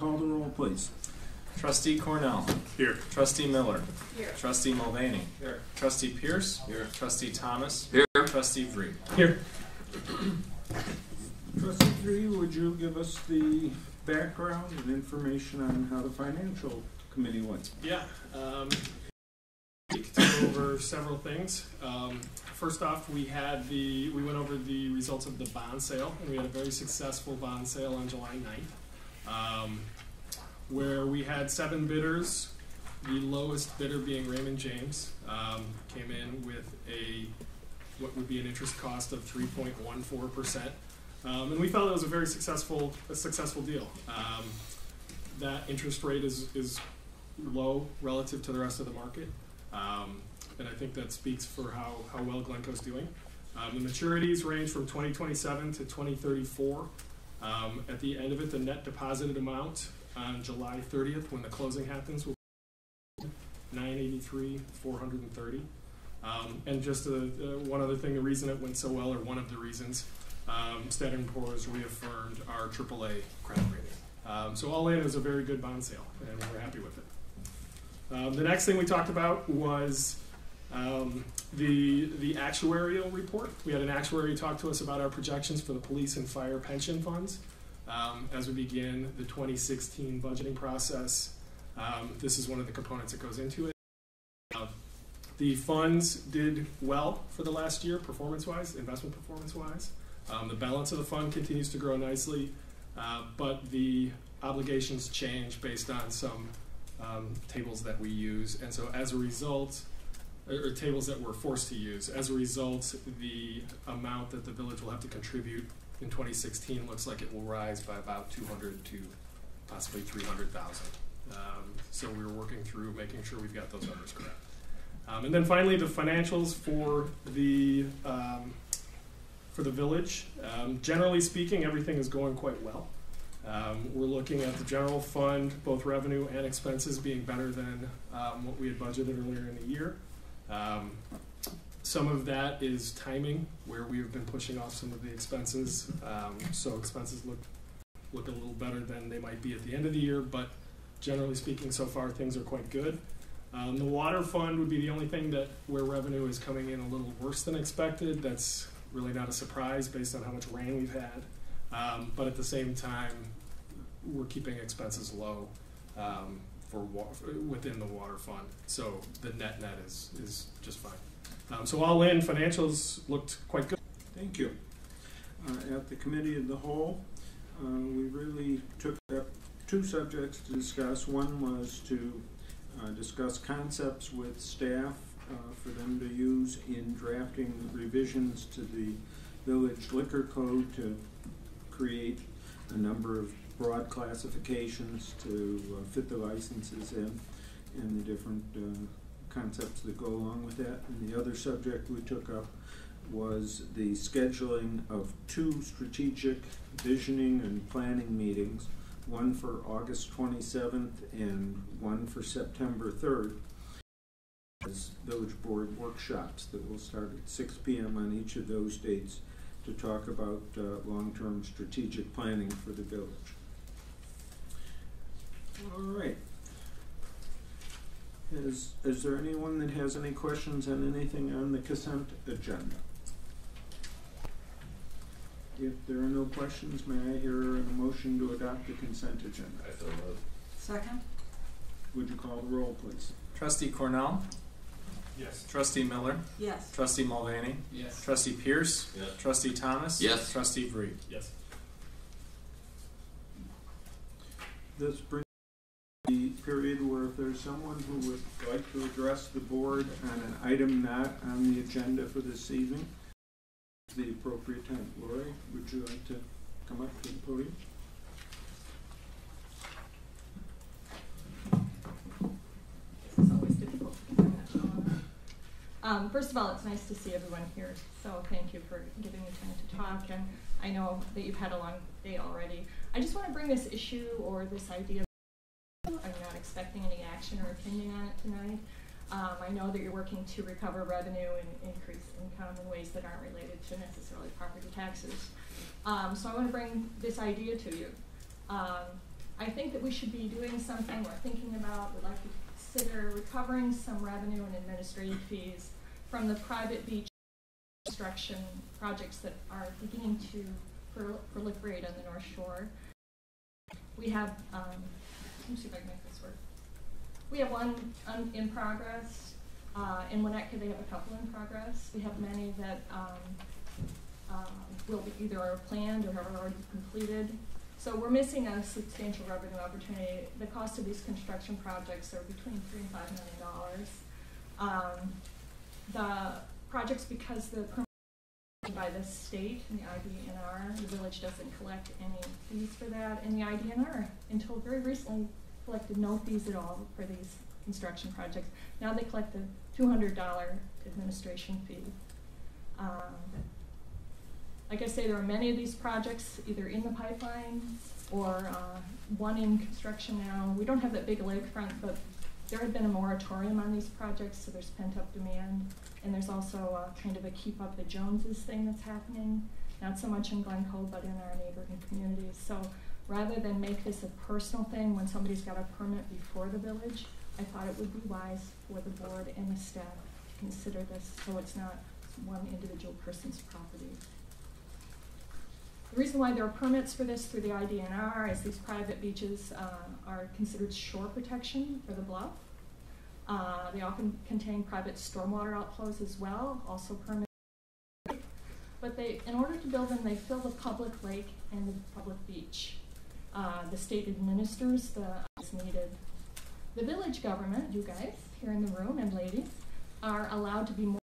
call the roll, please? Trustee Cornell. Here. Trustee Miller. Here. Trustee Mulvaney. Here. Trustee Pierce. Here. Trustee Thomas. Here. Trustee Vree. Here. Trustee Vree, would you give us the background and information on how the financial committee went? Yeah. To go over several things. First off, we went over the results of the bond sale, and we had a very successful bond sale on July 9th, where we had 7 bidders. The lowest bidder being Raymond James came in with what would be an interest cost of 3.14%, and we felt it was a very successful deal. That interest rate is low relative to the rest of the market. And I think that speaks for how well Glencoe's doing. The maturities range from 2027 to 2034. At the end of it, the net deposited amount on July 30th, when the closing happens, will be $983,430. And just one other thing, the reason it went so well, or one of the reasons, Standard & Poor's reaffirmed our AAA credit rating. So all in, it was a very good bond sale, and we're happy with it. The next thing we talked about was the actuarial report. We had an actuary talk to us about our projections for the police and fire pension funds as we begin the 2016 budgeting process. This is one of the components that goes into it. The funds did well for the last year, performance-wise, investment performance-wise. The balance of the fund continues to grow nicely, but the obligations change based on some tables that we use, and so as a result, or tables that we're forced to use, as a result, the amount that the village will have to contribute in 2016 looks like it will rise by about 200 to possibly 300,000. So we're working through making sure we've got those numbers correct. And then finally, the financials for the village. Generally speaking, everything is going quite well. We're looking at the general fund, both revenue and expenses, being better than what we had budgeted earlier in the year. Some of that is timing, where we have been pushing off some of the expenses. So expenses look a little better than they might be at the end of the year, but generally speaking, so far things are quite good. The water fund would be the only thing where revenue is coming in a little worse than expected. That's really not a surprise based on how much rain we've had. But at the same time, we're keeping expenses low within the water fund. So the net is just fine. So all in, financials looked quite good. Thank you. At the committee of the whole, we really took up 2 subjects to discuss. One was to discuss concepts with staff for them to use in drafting revisions to the village liquor code to create a number of broad classifications to fit the licenses in, and the different concepts that go along with that. And the other subject we took up was the scheduling of 2 strategic visioning and planning meetings, one for August 27th and one for September 3rd, as village board workshops that will start at 6 p.m. on each of those dates to talk about long-term strategic planning for the village. All right. Is there anyone that has any questions on anything on the consent agenda? If there are no questions, may I hear a motion to adopt the consent agenda? I so move. Second? Would you call the roll, please? Trustee Cornell. Yes. Trustee Miller. Yes. Trustee Mulvaney. Yes. Trustee Pierce. Yes. Trustee Thomas. Yes. Trustee Vree. Yes. This brings the period where if there's someone who would like to address the board on an item not on the agenda for this evening, the appropriate time. Lori, would you like to come up to the podium? This is always difficult. First of all, it's nice to see everyone here, so thank you for giving me time to talk, and I know that you've had a long day already. I just want to bring this issue or this idea. I'm not expecting any action or opinion on it tonight. I know that you're working to recover revenue and increase income in ways that aren't related to necessarily property taxes. So I want to bring this idea to you. I think that we should be doing something we're thinking about, would like to consider recovering some revenue and administrative fees from the private beach construction projects that are beginning to proliferate on the North Shore. We have, let me see if I can make this work. We have one in progress. In Winnetka, they have a couple in progress. We have many that will be either planned or have already completed. So we're missing a substantial revenue opportunity. The cost of these construction projects are between $3 and $5 million. The projects, because the permit is by the state and the IDNR, the village doesn't collect any fees for that, and the IDNR, until very recently, collected no fees at all for these construction projects. Now they collect a $200 administration fee. Like I say, there are many of these projects either in the pipeline or one in construction now. We don't have that big lakefront, but there had been a moratorium on these projects, so there's pent-up demand. And there's also kind of a keep up the Joneses thing that's happening, not so much in Glencoe, but in our neighboring communities. So rather than make this a personal thing when somebody's got a permit before the village, I thought it would be wise for the board and the staff to consider this so it's not one individual person's property. The reason why there are permits for this through the IDNR is these private beaches are considered shore protection for the bluff. They often contain private stormwater outflows as well, also permitted. But in order to build them, they fill the public lake and the public beach. The state administers the as needed. The village government, you guys here in the room and ladies, are allowed to be more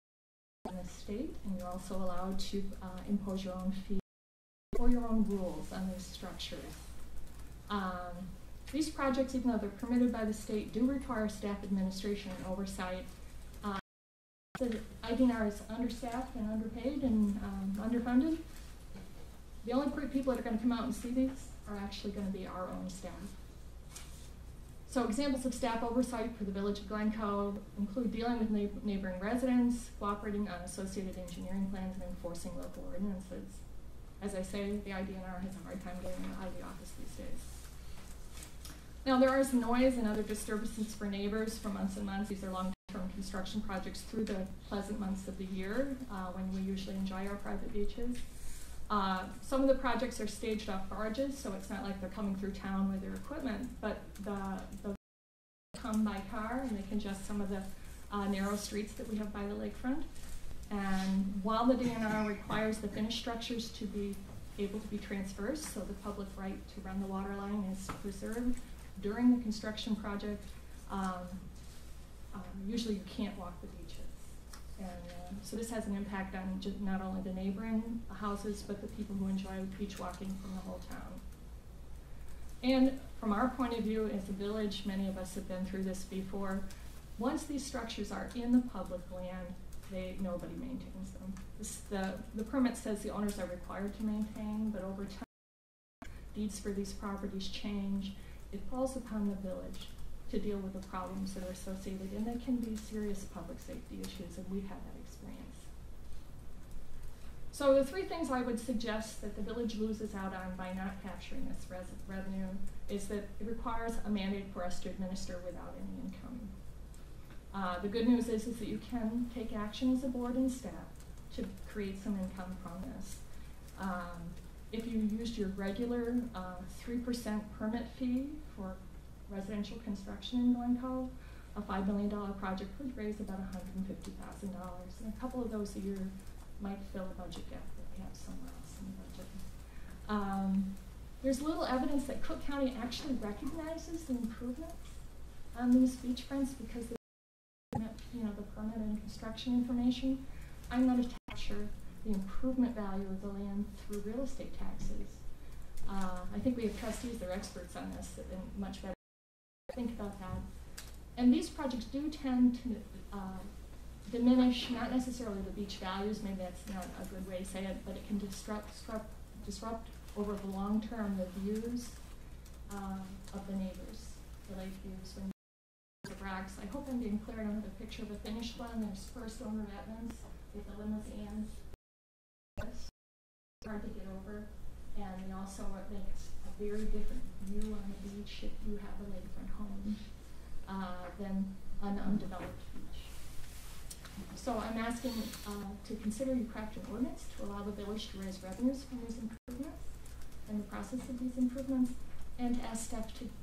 than the state, and you're also allowed to impose your own fees or your own rules on these structures. These projects, even though they're permitted by the state, do require staff administration and oversight. The IDNR is understaffed and underpaid and underfunded. The only people that are going to come out and see these are actually going to be our own staff. So examples of staff oversight for the Village of Glencoe include dealing with neighboring residents, cooperating on associated engineering plans, and enforcing local ordinances. As I say, the IDNR has a hard time getting out of the office these days. Now, there is noise and other disturbances for neighbors for months and months. These are long-term construction projects through the pleasant months of the year when we usually enjoy our private beaches. Some of the projects are staged off barges, so it's not like they're coming through town with their equipment, but the come by car and they congest some of the narrow streets that we have by the lakefront. And while the DNR requires the finished structures to be able to be transversed, so the public right to run the water line is preserved during the construction project, usually you can't walk the beaches. And so this has an impact on not only the neighboring houses, but the people who enjoy beach walking from the whole town. And from our point of view as a village, many of us have been through this before. Once these structures are in the public land, nobody maintains them. The permit says the owners are required to maintain, but over time, deeds for these properties change. It falls upon the village to deal with the problems that are associated, and they can be serious public safety issues, and we've had that experience. So the three things I would suggest that the village loses out on by not capturing this revenue is that it requires a mandate for us to administer without any income. The good news is that you can take action as a board and staff to create some income from this. If you used your regular 3% permit fee for residential construction in Glencoe, a $5 million project would raise about $150,000. And a couple of those a year might fill a budget gap that we have somewhere else in the budget. There's little evidence that Cook County actually recognizes the improvements on these beachfronts because the permit and construction information. I'm going to capture the improvement value of the land through real estate taxes. I think we have trustees that are experts on this and much better think about that. And these projects do tend to diminish, not necessarily the beach values, maybe that's not a good way to say it, but it can disrupt over the long term the views of the neighbors, the lake views. When the rocks. I hope I'm being clear. I don't have a picture of a finished one. There's first owner Edmonds with the limousines. It's hard to get over. And they also make a very different view on the beach if you have a lakefront home than an undeveloped beach. So I'm asking to consider you craft an ordinance to allow the village to raise revenues from these improvements and the process of these improvements, and to ask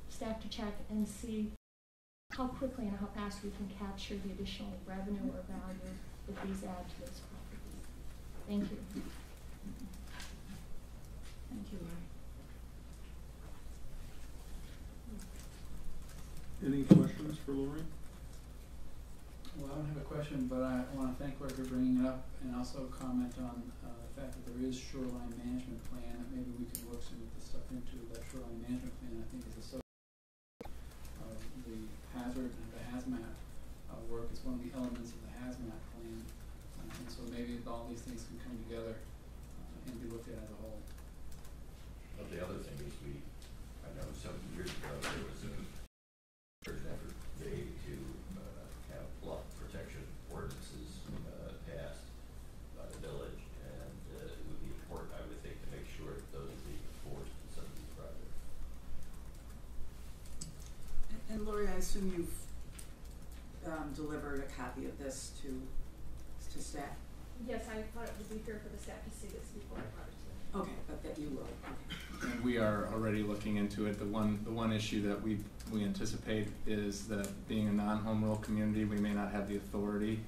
staff to check and see how quickly and how fast we can capture the additional revenue or value that these add to those properties. Thank you. Thank you, Lori. Any questions for Lori? Well, I don't have a question, but I want to thank Lori for bringing it up and also comment on the fact that there is shoreline management plan, that maybe we can work some of the stuff into that shoreline management plan. I think is associated the hazard and the hazmat work. It's one of the elements of the hazmat plan, and so maybe all these things can come together and be looked at as a whole. Well, the other thing is I know some years ago there was an effort made to have flood protection ordinances passed by the village, and it would be important, I would think, to make sure that those are being enforced in some of these projects. And Lori, I assume you've delivered a copy of this to staff? Yes, I thought it would be fair for the staff to see this before I brought it to them. Okay, but that you will. Okay. And we are already looking into it. The one issue that we anticipate is that being a non-home rule community, we may not have the authority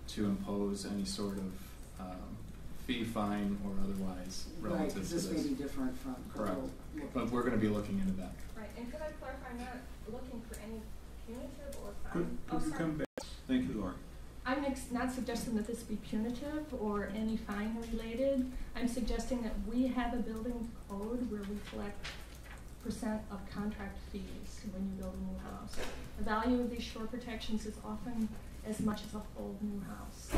to impose any sort of fee, fine, or otherwise relative Right, because this may be different from. Correct. But we're going to be looking into that. Right, and could I clarify, I'm not looking for any punitive or Could fine. you come back? Thank you, Lori. I'm not suggesting that this be punitive or any fine related. I'm suggesting that we have a building code where we collect percent of contract fees when you build a new house. The value of these shore protections is often as much as a whole new house,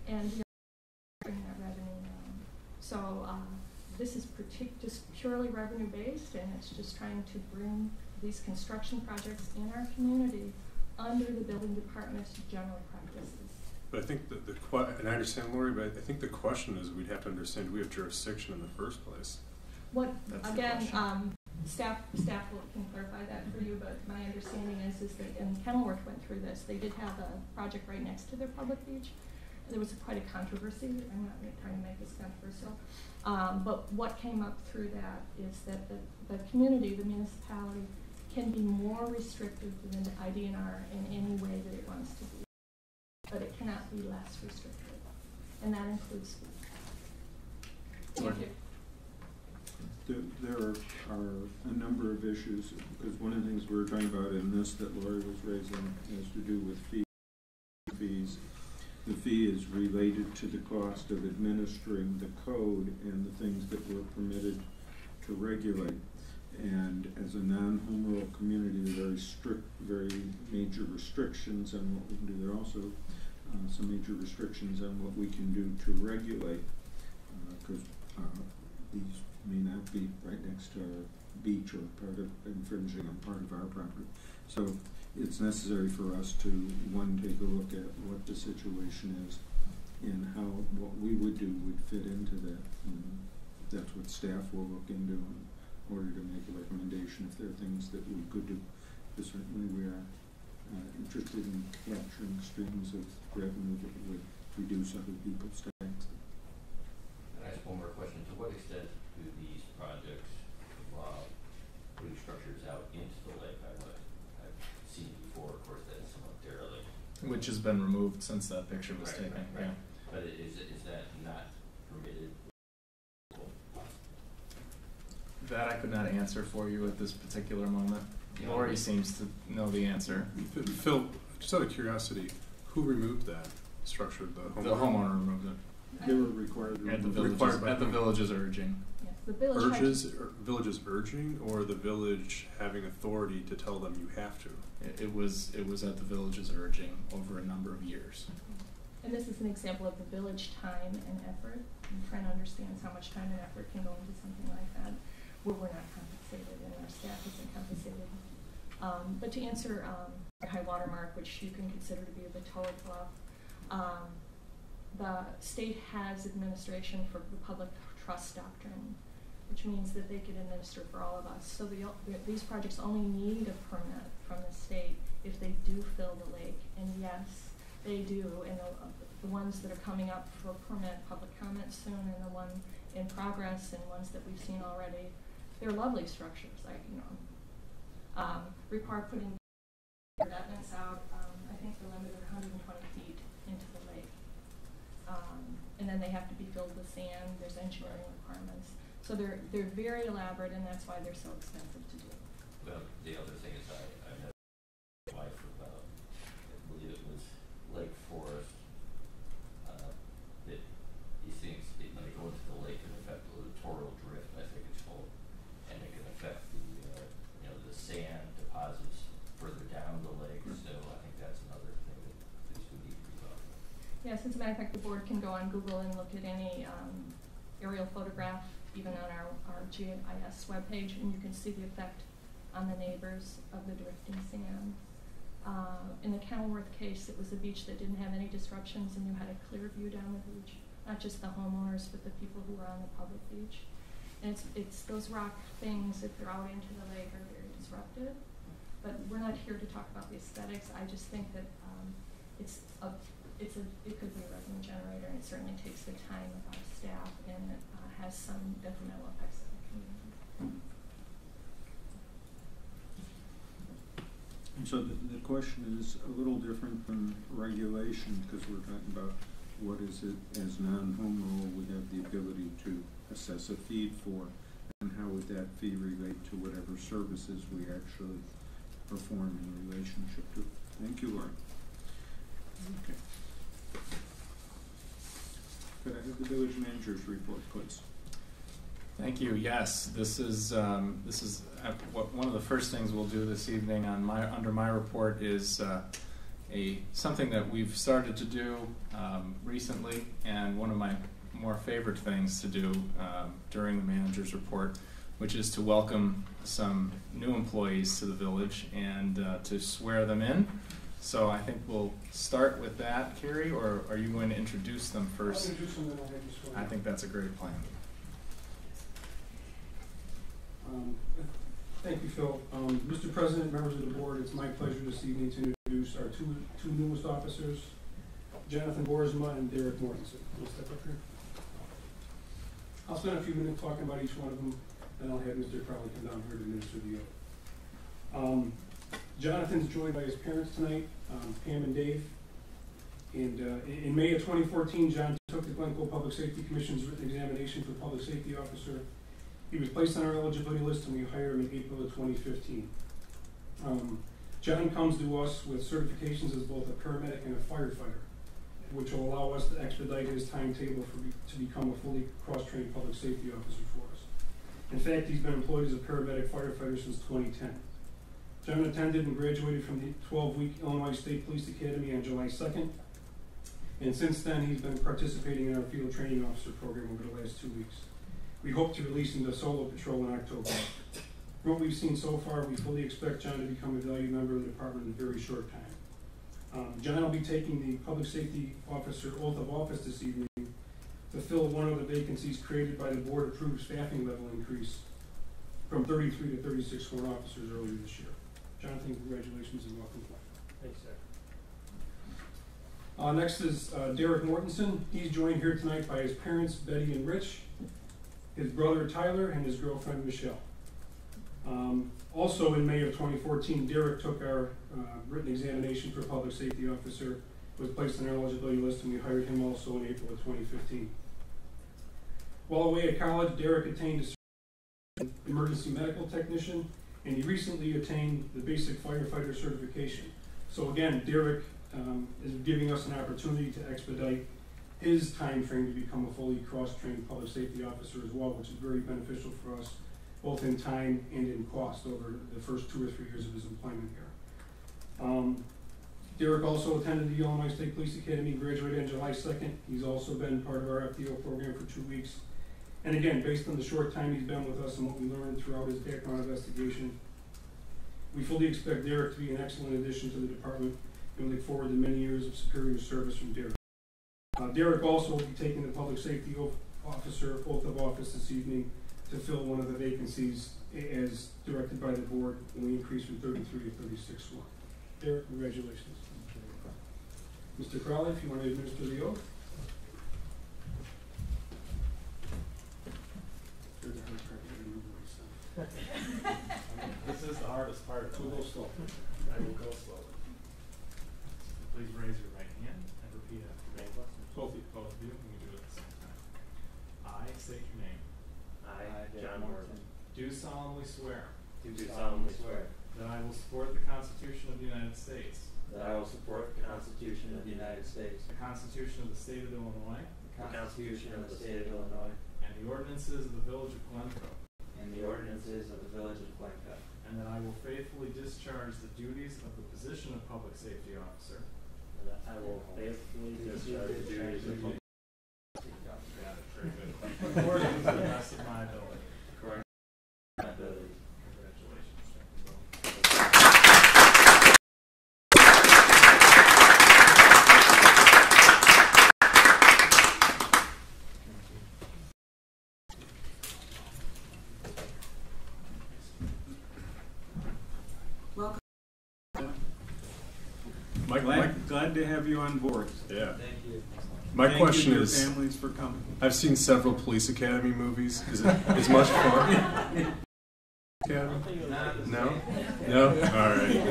and we are bringing that revenue down. So this is just purely revenue based, and it's just trying to bring these construction projects in our community under the building department's general practices. But I think that and I understand, Lori, but I think the question is we'd have to understand, do we have jurisdiction in the first place? What, That's the again, question. staff can clarify that for you, but my understanding is that, and Kenilworth went through this, they did have a project right next to their public beach. There was quite a controversy. I'm not trying to make this controversial. But what came up through that is that the community, the municipality, can be more restrictive than the IDNR in any way that it wants to be. But it cannot be less restrictive. And that includes fees. Thank you. There are a number of issues, because one of the things we were talking about in this that Lori was raising has to do with fees. The fee is related to the cost of administering the code and the things that we're permitted to regulate. And as a non-home rule community, there are very strict, very major restrictions on what we can do. There are also some major restrictions on what we can do to regulate, because these may not be right next to our beach or part of infringing on part of our property. So it's necessary for us to, one, take a look at what the situation is and how what we would do would fit into that. And that's what staff will look into in order to make a recommendation if there are things that we could do. Because certainly we are interested in capturing streams of revenue that would reduce other people's taxes. And I have one more question. To what extent do these projects involve putting structures out into the lake? I've seen before, of course, that is somewhat derelict. Which has been removed since that picture was taken. Right. Yeah. But is that not permitted? That I could not answer for you at this particular moment. Lori seems to know the answer. Phil, just out of curiosity, who removed that structure? The homeowner? The homeowner removed it. They were required to At the remove village's urging. Yes, the village Village's urging, or the village having authority to tell them you have to? It was at the village's urging over a number of years. And this is an example of the village time and effort. I'm trying to understand how much time and effort can go into something like that, where we're not compensated and our staff isn't compensated. But to answer high water mark, which you can consider to be the towed bluff, the state has administration for the public trust doctrine. which means that they can administer for all of us. So these projects only need a permit from the state if they do fill the lake, and yes, they do. And the ones that are coming up for permit, public comment soon, and the one in progress, and ones that we've seen already, they're lovely structures. Require putting abutments out. I think the limit is 120 feet into the lake, and then they have to be filled with sand. There's engineering requirements, so they're very elaborate, and that's why they're so expensive to do. Well, the other thing is I met my wife about, I believe it was Lake Forest. These things, when they go into the lake, can affect the littoral drift, I think it's called, and it can affect the sand deposits further down the lake. So I think that's another thing that at least we need to be talking about. Yes, as a matter of fact, the board can go on Google and look at any aerial photograph, even on our GIS webpage, and you can see the effect on the neighbors of the drifting sand. In the Kenilworth case, it was a beach that didn't have any disruptions, and you had a clear view down the beach. Not just the homeowners, but the people who were on the public beach. And it's those rock things, if they're out into the lake, are very disruptive. But we're not here to talk about the aesthetics. I just think that it could be a revenue generator, and it certainly takes the time of our staff, and it has some detrimental effects on the community. And so the question is a little different from regulation, because we're talking about what is it as non-home rule we have the ability to assess a fee for, and how would that fee relate to whatever services we actually perform in relationship to. Thank you, Lauren. Okay. Could I have the village manager's report, please? Thank you. Yes, this is one of the first things we'll do this evening under my report is something that we've started to do recently, and one of my more favorite things to do during the manager's report, which is to welcome some new employees to the village and to swear them in. So I think we'll start with that, Carrie, or are you going to introduce them first? I'll introduce them, then I'll have you swear. I think that's a great plan. Thank you, Phil. Mr. President, members of the board, it's my pleasure this evening to introduce our two newest officers, Jonathan Boersma and Derek Mortensen. We'll step up here. I'll spend a few minutes talking about each one of them, and I'll have Mr. Crowley come down here to administer the oath. Jonathan's joined by his parents tonight, Pam and Dave. And in May of 2014, John took the Glencoe Public Safety Commission's written examination for public safety officer. He was placed on our eligibility list, and we hired him in April of 2015. John comes to us with certifications as both a paramedic and a firefighter, which will allow us to expedite his timetable to become a fully cross-trained public safety officer for us. In fact, he's been employed as a paramedic firefighter since 2010. John attended and graduated from the 12-week Illinois State Police Academy on July 2nd, and since then he's been participating in our field training officer program over the last 2 weeks. We hope to release him to solo patrol in October. From what we've seen so far, we fully expect John to become a valued member of the department in a very short time. John will be taking the Public Safety Officer oath of office this evening to fill one of the vacancies created by the board-approved staffing level increase from 33 to 36 sworn officers earlier this year. Jonathan, congratulations and welcome. Thanks, sir. Next is Derek Mortensen. He's joined here tonight by his parents, Betty and Rich, his brother Tyler, and his girlfriend Michelle. Also in May of 2014, Derek took our written examination for public safety officer, was placed on our eligibility list, and we hired him also in April of 2015. While away at college, Derek attained a certificate in emergency medical technician, and he recently attained the basic firefighter certification. So again, Derek is giving us an opportunity to expedite his time frame to become a fully cross-trained public safety officer as well, which is very beneficial for us, both in time and in cost over the first 2 or 3 years of his employment here. Derek also attended the Illinois State Police Academy, graduated on July 2nd. He's also been part of our FDO program for 2 weeks. And again, based on the short time he's been with us and what we learned throughout his background investigation, we fully expect Derek to be an excellent addition to the department, and we look forward to many years of superior service from Derek. Derek also will be taking the Public Safety Officer oath of office this evening to to fill one of the vacancies as directed by the board when we increased from 33 to 36-1. Derek, congratulations. Mr. Crowley, if you want to administer the oath. This is the hardest part. We'll go slow. I will go slowly. Please raise your right hand and repeat after me. Both of you. We can do it at the same time. I state your name. I, John Morton, Do solemnly swear do solemnly swear that I will support the Constitution of the United States, that I will support the Constitution of the United States, the Constitution of the State of Illinois, the Constitution of the State of Illinois, and the ordinances of the Village of Glencoe, and the ordinances of the Village of Glencoe, and that I will faithfully discharge the duties of the position of Public Safety Officer. and that I will faithfully discharge the duties of public safety officer Got it. Very good. According to the best of my ability. according to my ability. Congratulations. Welcome. Glad to have you on board. Yeah. Thank you. My Thank question you to is, your families for coming. I've seen several police academy movies. Is much fun? Academy? No? No? All right.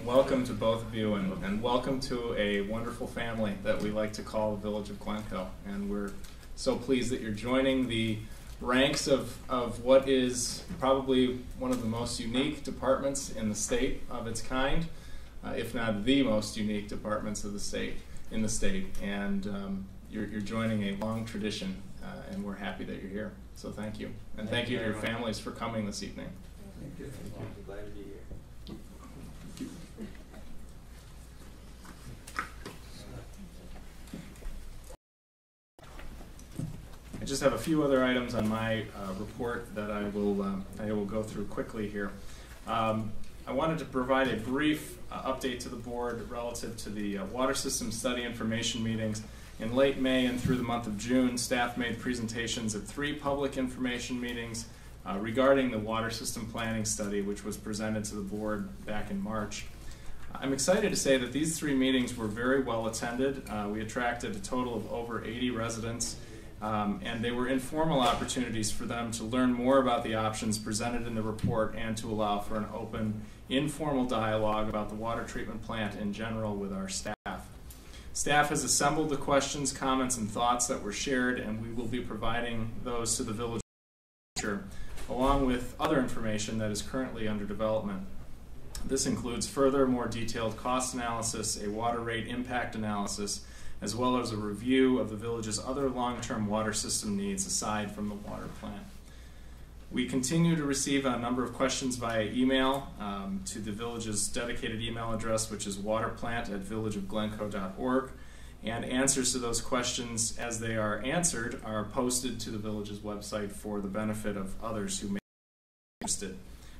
Welcome to both of you, and welcome to a wonderful family that we like to call the Village of Glencoe. And we're so pleased that you're joining the ranks of what is probably one of the most unique departments in the state of its kind, if not the most unique departments of the state, and you're joining a long tradition, and we're happy that you're here. So thank you, and thank you to your families for coming this evening. Thank you. I'm glad to be here. I just have a few other items on my report that I will go through quickly here. I wanted to provide a brief update to the board relative to the water system study information meetings. In late May and through the month of June, staff made presentations at 3 public information meetings regarding the water system planning study, which was presented to the board back in March. I'm excited to say that these 3 meetings were very well attended. We attracted a total of over 80 residents, and they were informal opportunities for them to learn more about the options presented in the report and to allow for an open, informal dialogue about the water treatment plant in general with our staff. Staff has assembled the questions, comments, and thoughts that were shared, and we will be providing those to the village along with other information that is currently under development. This includes further, more detailed cost analysis, a water rate impact analysis, as well as a review of the village's other long-term water system needs aside from the water plant. We continue to receive a number of questions via email to the village's dedicated email address, which is waterplant@villageofglencoe.org, and answers to those questions as they are answered are posted to the village's website for the benefit of others who may be interested.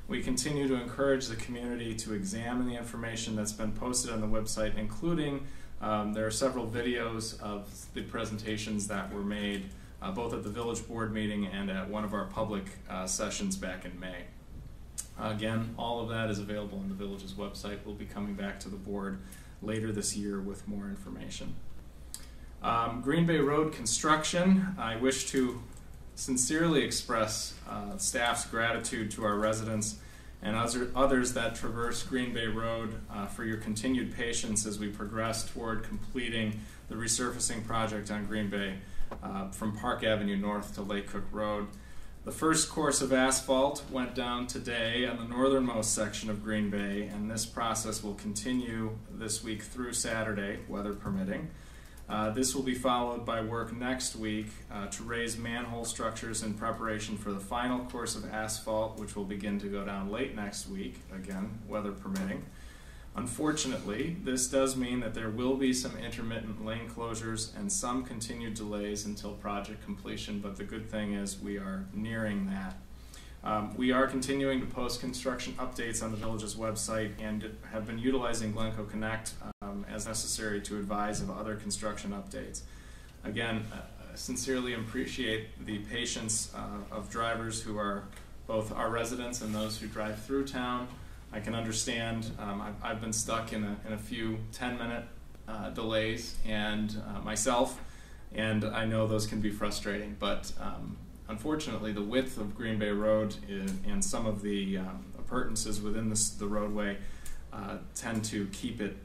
We continue to encourage the community to examine the information that's been posted on the website, including there are several videos of the presentations that were made both at the village board meeting and at one of our public sessions back in May. Again, all of that is available on the village's website. We'll be coming back to the board later this year with more information. Green Bay Road construction. I wish to sincerely express staff's gratitude to our residents and others that traverse Green Bay Road for your continued patience as we progress toward completing the resurfacing project on Green Bay from Park Avenue North to Lake Cook Road. The first course of asphalt went down today on the northernmost section of Green Bay, and this process will continue this week through Saturday, weather permitting. This will be followed by work next week to raise manhole structures in preparation for the final course of asphalt, which will begin to go down late next week, again, weather permitting. Unfortunately, this does mean that there will be some intermittent lane closures and some continued delays until project completion, but the good thing is we are nearing that. We are continuing to post construction updates on the village's website and have been utilizing Glencoe Connect as necessary to advise of other construction updates. Again, sincerely appreciate the patience of drivers who are both our residents and those who drive through town. I can understand. I've been stuck in a few 10-minute delays and myself, and I know those can be frustrating. But unfortunately, the width of Green Bay Road and some of the appurtenances within the roadway tend to keep it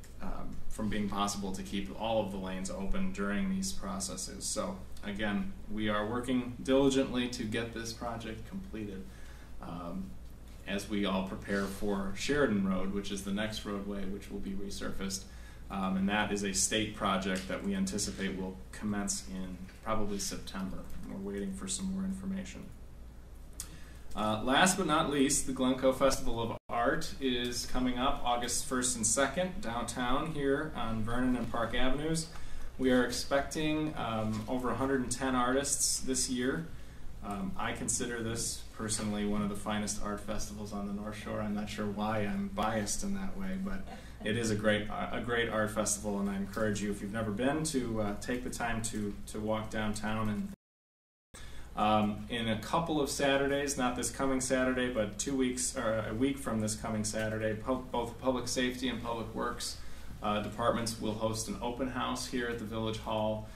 from being possible to keep all of the lanes open during these processes. So again, we are working diligently to get this project completed as we all prepare for Sheridan Road, which is the next roadway which will be resurfaced. And that is a state project that we anticipate will commence in probably September. We're waiting for some more information. Last but not least, the Glencoe Festival of Art is coming up August 1st and 2nd downtown here on Vernon and Park Avenues. We are expecting over 110 artists this year. I consider this personally one of the finest art festivals on the North Shore. I'm not sure why I'm biased in that way, but it is a great art festival, and I encourage you, if you've never been, to take the time to walk downtown. And in a couple of Saturdays, not this coming Saturday, but 2 weeks or a week from this coming Saturday, both Public Safety and Public Works departments will host an open house here at the Village Hall.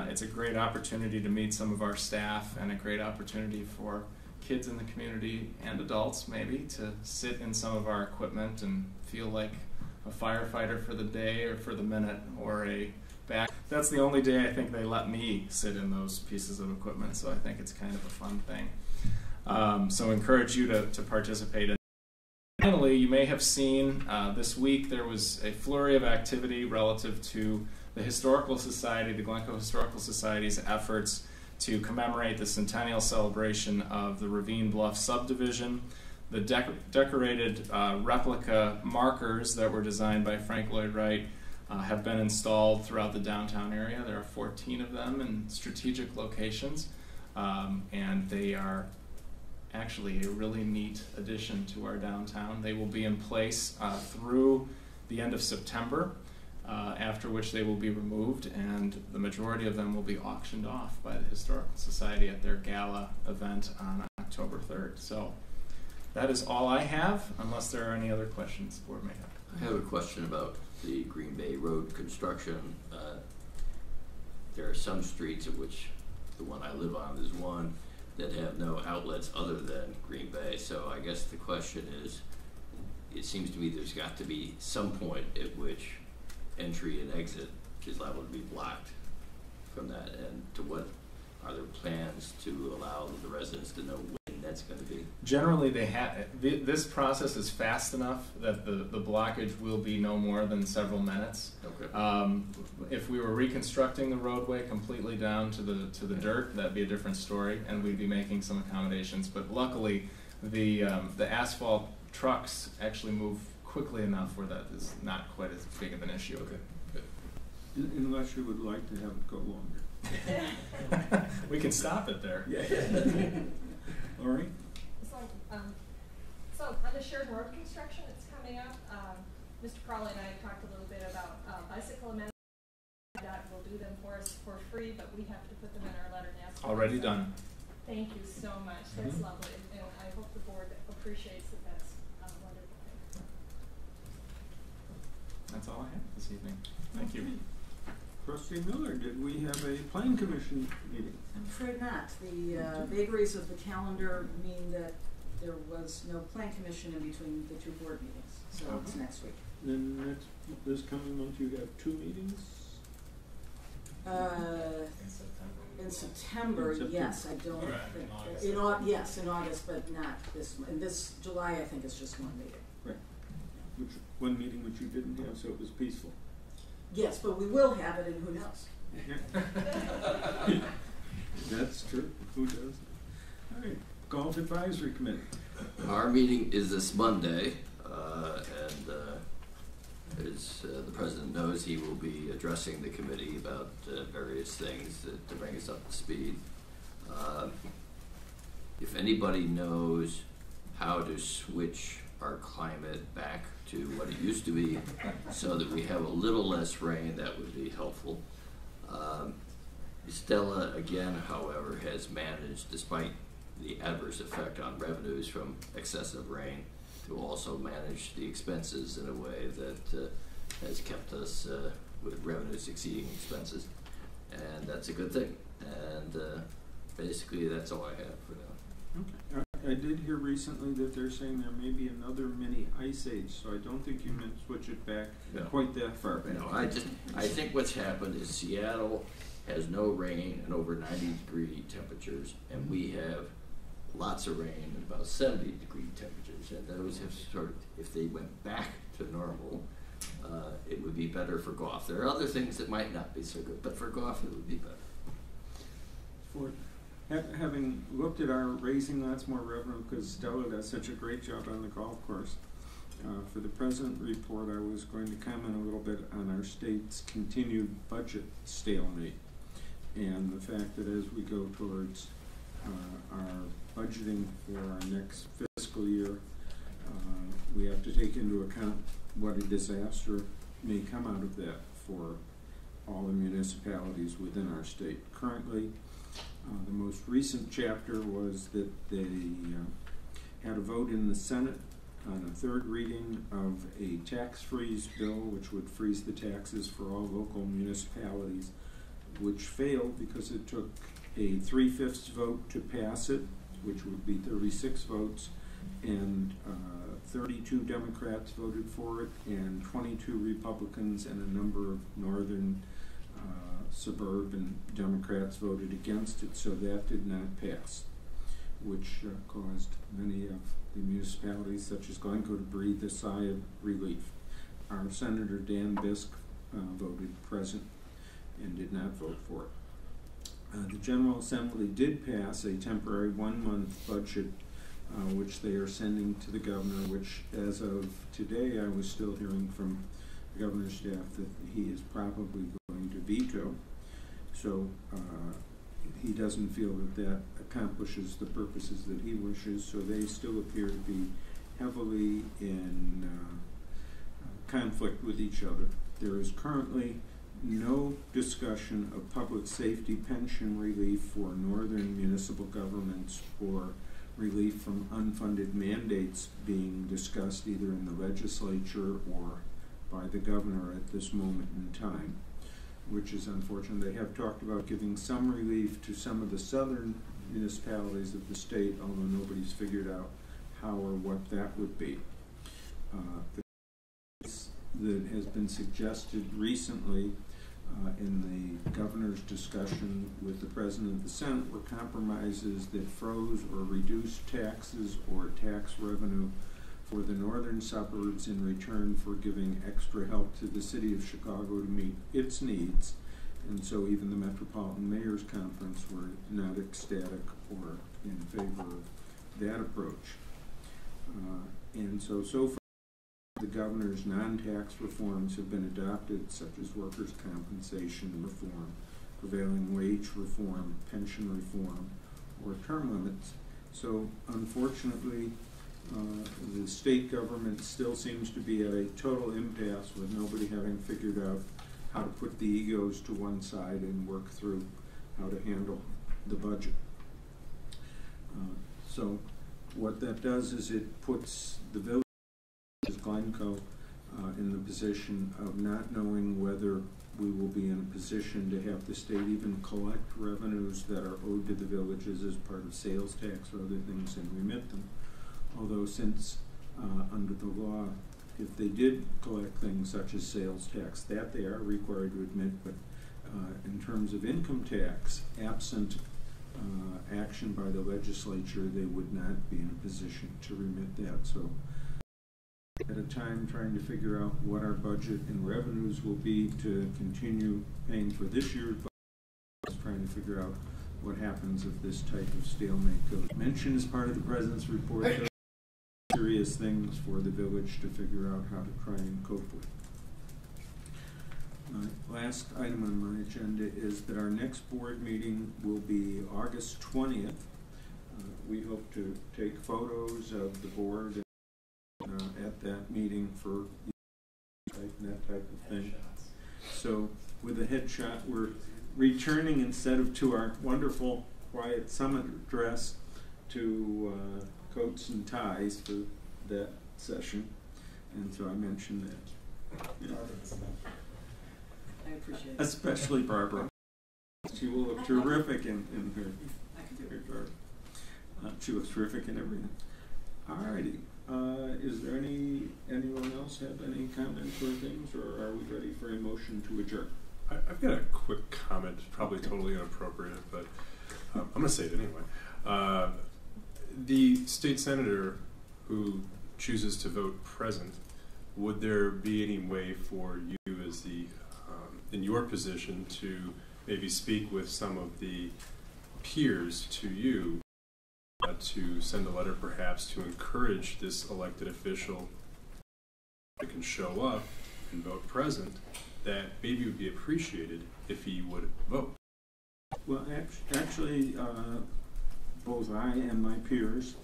It's a great opportunity to meet some of our staff and a great opportunity for kids in the community and adults maybe to sit in some of our equipment and feel like a firefighter for the day or for the minute or a back. That's the only day I think they let me sit in those pieces of equipment, so I think it's kind of a fun thing. So encourage you to participate in. Finally, you may have seen this week there was a flurry of activity relative to the Historical Society, the Glencoe Historical Society's efforts to commemorate the centennial celebration of the Ravine Bluff subdivision. The decorated replica markers that were designed by Frank Lloyd Wright have been installed throughout the downtown area. There are 14 of them in strategic locations, and they are actually a really neat addition to our downtown. They will be in place through the end of September, after which they will be removed, and the majority of them will be auctioned off by the Historical Society at their gala event on October 3rd. So that is all I have, unless there are any other questions the board may have. I have a question about the Green Bay Road construction. There are some streets of which the one I live on is one that have no outlets other than Green Bay. So I guess the question is, it seems to me there's got to be some point at which entry and exit is liable to be blocked from that. And to what are there plans to allow the residents to know when that's going to be? Generally, this process is fast enough that the blockage will be no more than several minutes. Okay. If we were reconstructing the roadway completely down to the dirt, that'd be a different story, and we'd be making some accommodations. But luckily, the asphalt trucks actually move quickly enough where that is not quite as big of an issue. Okay. Good. Unless you would like to have it go longer. We can stop it there. Yeah. Lori? So on the shared road construction that's coming up, Mr. Crowley and I talked a little bit about bicycle amenities. That will do them for us for free, but we have to put them in our letter now. Already done. Thank you so much. That's lovely, and I hope the board appreciates that. That's a wonderful thing. That's all I have this evening. Thank you. Trustee Miller, did we have a Plan Commission meeting? I'm afraid not. The vagaries of the calendar mean that there was no Plan Commission in between the two board meetings, so it's next week. Then this coming month you have 2 meetings? In September, yes, I don't think. Yes, in August, but not this month. In this July, I think it's just 1 meeting. Right. One meeting which you didn't have, so it was peaceful. Yes, but we will have it, and who knows? That's true. Who does? All right. Golf Advisory Committee. Our meeting is this Monday, and as the President knows, he will be addressing the committee about various things to bring us up to speed. If anybody knows how to switch our climate back to what it used to be so that we have a little less rain, that would be helpful. Stella, again, however, has managed, despite the adverse effect on revenues from excessive rain, to also manage the expenses in a way that has kept us with revenues exceeding expenses. And that's a good thing. And basically, that's all I have for now. Okay. I did hear recently that they're saying there may be another mini ice age, so I don't think you meant switch it back quite that far back. No, I think what's happened is Seattle has no rain and over 90-degree temperatures, and we have lots of rain and about 70-degree temperatures. And those have sort of, if they went back to normal, it would be better for golf. There are other things that might not be so good, but for golf it would be better. Having looked at our raising lots more revenue, because Stella does such a great job on the golf course, for the present report I was going to comment a little bit on our state's continued budget stalemate and the fact that as we go towards our budgeting for our next fiscal year, we have to take into account what a disaster may come out of that for all the municipalities within our state. Currently, the most recent chapter was that they had a vote in the Senate on a third reading of a tax freeze bill, which would freeze the taxes for all local municipalities, which failed because it took a 3/5 vote to pass it, which would be 36 votes, and 32 Democrats voted for it, and 22 Republicans and a number of northern suburban Democrats voted against it, so that did not pass, which caused many of the municipalities, such as Glencoe, to breathe a sigh of relief. Our Senator Dan Bisk voted present and did not vote for it. The General Assembly did pass a temporary 1-month budget, which they are sending to the governor, which as of today I was still hearing from the governor's staff that he is probably going to veto. So he doesn't feel that that accomplishes the purposes that he wishes, so they still appear to be heavily in conflict with each other. There is currently no discussion of public safety pension relief for northern municipal governments or relief from unfunded mandates being discussed either in the legislature or by the governor at this moment in time, which is unfortunate. They have talked about giving some relief to some of the southern municipalities of the state, although nobody's figured out how or what that would be. The case that has been suggested recently in the governor's discussion with the president of the Senate were compromises that froze or reduced taxes or tax revenue for the northern suburbs in return for giving extra help to the city of Chicago to meet its needs. And so even the Metropolitan Mayor's Conference were not ecstatic or in favor of that approach. And so far, the governor's non-tax reforms have been adopted, such as workers' compensation reform, prevailing wage reform, pension reform, or term limits. So unfortunately, the state government still seems to be at a total impasse with nobody having figured out how to put the egos to one side and work through how to handle the budget. So what that does is it puts the village of Glencoe in the position of not knowing whether we will be in a position to have the state even collect revenues that are owed to the villages as part of sales tax or other things and remit them. Although since under the law, if they did collect things such as sales tax, that they are required to admit, but in terms of income tax, absent action by the legislature, they would not be in a position to remit that. So at a time trying to figure out what our budget and revenues will be to continue paying for this year's budget, trying to figure out what happens if this type of stalemate goes. Mentioned as part of the President's report, serious things for the village to figure out how to try and cope with. Last item on my agenda is that our next board meeting will be August 20th. We hope to take photos of the board at that meeting for that type of thing. So with a headshot, we're returning instead of to our wonderful quiet summit dress to coats and ties for that session, and so I mentioned that. Yeah. I appreciate it. Especially Barbara. She will look terrific in her garb. She looks terrific in everything. Alrighty. Is there anyone else have any comments or things, or are we ready for a motion to adjourn? I've got a quick comment, probably totally inappropriate, but I'm going to say it anyway. The state senator who chooses to vote present, would there be any way for you as the, in your position, to maybe speak with some of the peers to you to send a letter perhaps to encourage this elected official that can show up and vote present, that maybe would be appreciated if he would vote? Well, actually, both I and my peers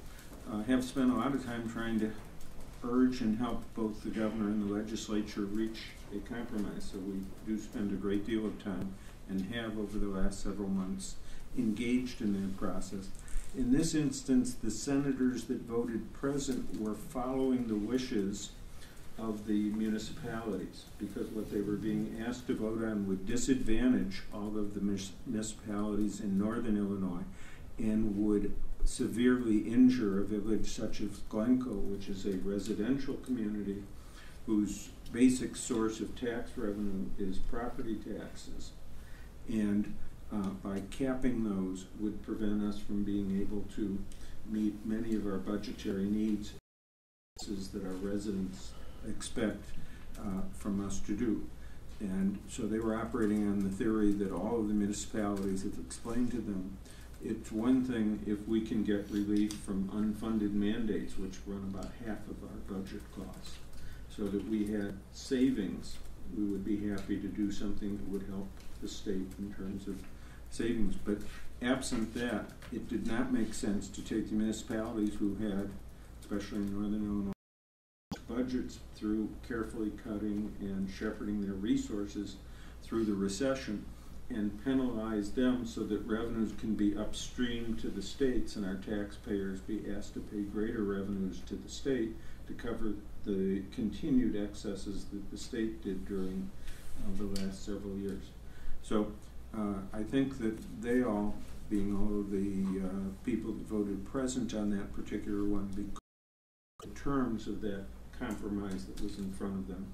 have spent a lot of time trying to urge and help both the governor and the legislature reach a compromise. So we do spend a great deal of time, and have over the last several months, engaged in that process. In this instance, the senators that voted present were following the wishes of the municipalities, because what they were being asked to vote on would disadvantage all of the municipalities in northern Illinois and would severely injure a village such as Glencoe, which is a residential community whose basic source of tax revenue is property taxes. And by capping those would prevent us from being able to meet many of our budgetary needs that our residents expect from us to do. And so they were operating on the theory that all of the municipalities have explained to them, it's one thing if we can get relief from unfunded mandates, which run about half of our budget costs, so that we had savings, we would be happy to do something that would help the state in terms of savings. But absent that, it did not make sense to take the municipalities who had, especially in northern Illinois, budgets through carefully cutting and shepherding their resources through the recession, and penalize them so that revenues can be upstream to the states and our taxpayers be asked to pay greater revenues to the state to cover the continued excesses that the state did during the last several years. So I think that they all, being all of the people that voted present on that particular one, because the terms of that compromise that was in front of them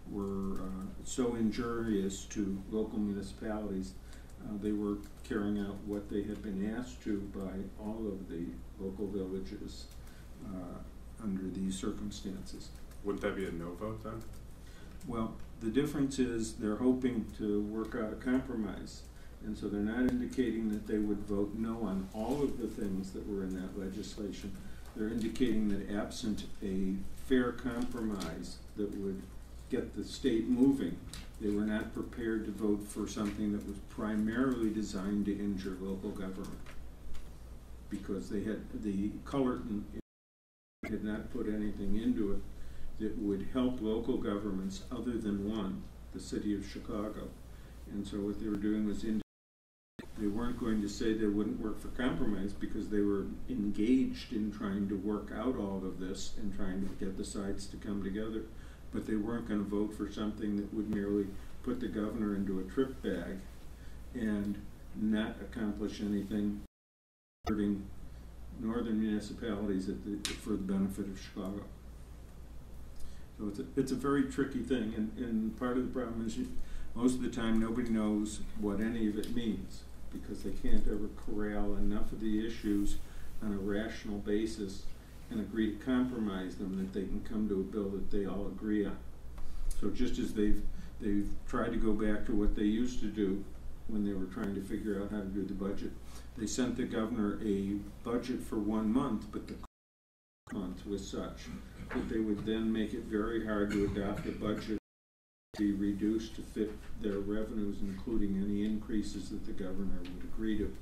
were so injurious to local municipalities, they were carrying out what they had been asked to by all of the local villages under these circumstances. Wouldn't that be a no vote then? Well, the difference is they're hoping to work out a compromise, and so they're not indicating that they would vote no on all of the things that were in that legislation. They're indicating that absent a fair compromise that would get the state moving, they were not prepared to vote for something that was primarily designed to injure local government, because they had, the Cullerton had not put anything into it that would help local governments other than one, the city of Chicago. And so what they were doing was they weren't going to say they wouldn't work for compromise, because they were engaged in trying to work out all of this and trying to get the sides to come together. But they weren't going to vote for something that would merely put the governor into a trip bag and not accomplish anything hurting northern municipalities for the benefit of Chicago. So it's a very tricky thing, and part of the problem is most of the time nobody knows what any of it means, because they can't ever corral enough of the issues on a rational basis and agree to compromise them that they can come to a bill that they all agree on. So just as they've tried to go back to what they used to do when they were trying to figure out how to do the budget, they sent the governor a budget for 1 month, but the month was such that they would then make it very hard to adopt a budget to be reduced to fit their revenues, including any increases that the governor would agree to.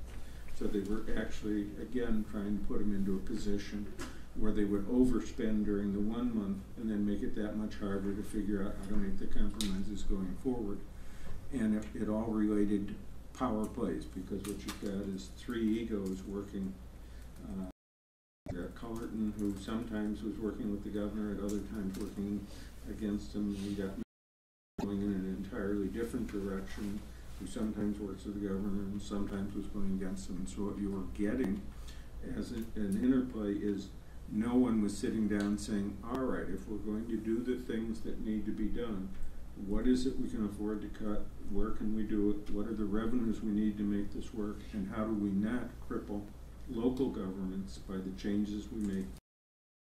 So they were actually, again, trying to put them into a position where they would overspend during the 1 month and then make it that much harder to figure out how to make the compromises going forward. And it all related power plays, because what you've got is three egos working. You've got Cullerton, who sometimes was working with the governor, at other times working against him. We got going in an entirely different direction, who sometimes works with the governor and sometimes was going against him. And so what you were getting as an interplay is no one was sitting down saying, all right, if we're going to do the things that need to be done, what is it we can afford to cut? Where can we do it? What are the revenues we need to make this work? And how do we not cripple local governments by the changes we make,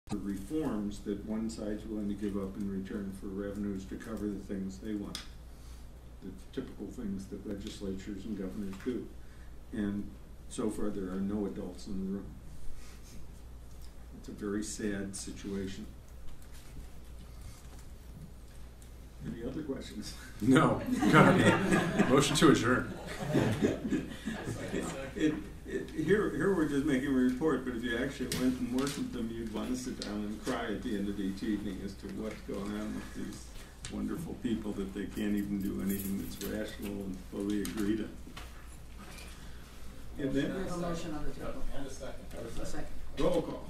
the reforms that one side's willing to give up in return for revenues to cover the things they want, the typical things that legislatures and governors do. And so far there are no adults in the room. It's a very sad situation. Any other questions? No. God. Motion to adjourn. Here we're just making a report, but if you actually went and worked with them, you'd want to sit down and cry at the end of each evening as to what's going on with these wonderful people, that they can't even do anything that's rational and fully agreed on. And We then, have a motion on the table. And a second. A second. roll call.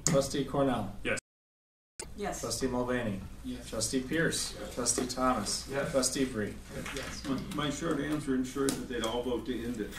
Trustee Cornell. Yes. Yes. Trustee Mulvaney. Yes. Trustee Pierce. Trustee Thomas. Yes. Trustee Bree. Yes. My short answer ensured that they'd all vote to end it.